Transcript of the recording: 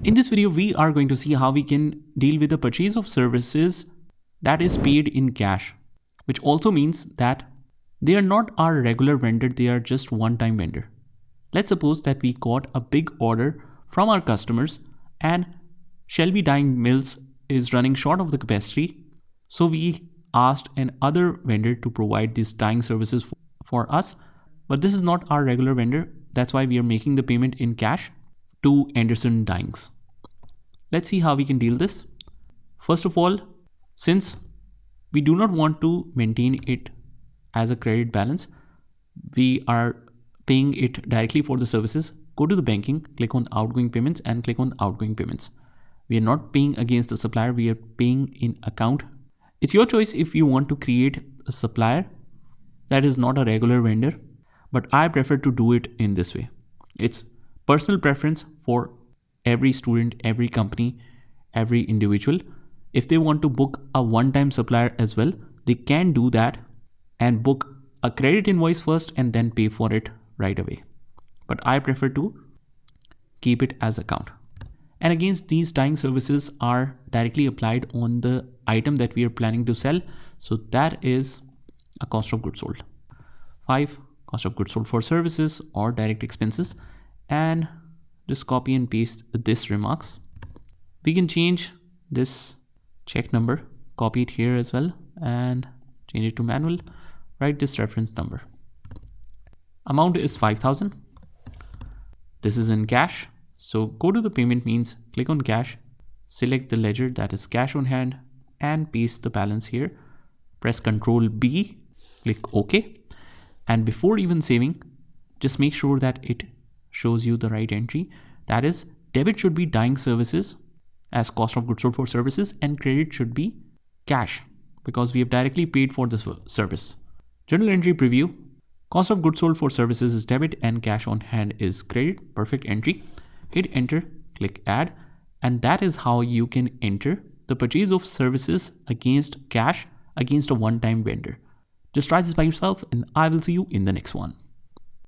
In this video, we are going to see how we can deal with the purchase of services that is paid in cash, which also means that they are not our regular vendor, they are just one-time vendor. Let's suppose that we got a big order from our customers and Shelby Dyeing Mills is running short of the capacity. So we asked another vendor to provide these dyeing services for us, but this is not our regular vendor. That's why we are making the payment in cash to Anderson Dyings. Let's see how we can deal this. First of all, since we do not want to maintain it as a credit balance, we are paying it directly for the services. Go to the banking, click on outgoing payments and click on outgoing payments. We are not paying against the supplier, we are paying in account. It's your choice if you want to create a supplier that is not a regular vendor, but I prefer to do it in this way. It's personal preference for every student, every company, every individual. If they want to book a one-time supplier as well, they can do that and book a credit invoice first and then pay for it right away. But I prefer to keep it as account. And again, these dyeing services are directly applied on the item that we are planning to sell. So that is a cost of goods sold. 5, cost of goods sold for services or direct expenses. And just copy and paste this remarks. We can change this check number, copy it here as well and change it to manual. Write this reference number. Amount is 5,000. This is in cash. So go to the payment means, click on cash, select the ledger that is cash on hand and paste the balance here. Press Ctrl B, click OK. And before even saving, just make sure that it shows you the right entry. That is, debit should be dyeing services as cost of goods sold for services and credit should be cash because we have directly paid for the service. Journal entry preview. Cost of goods sold for services is debit and cash on hand is credit. Perfect entry. Hit enter, click add, and that is how you can enter the purchase of services against cash against a one-time vendor. Just try this by yourself and I will see you in the next one.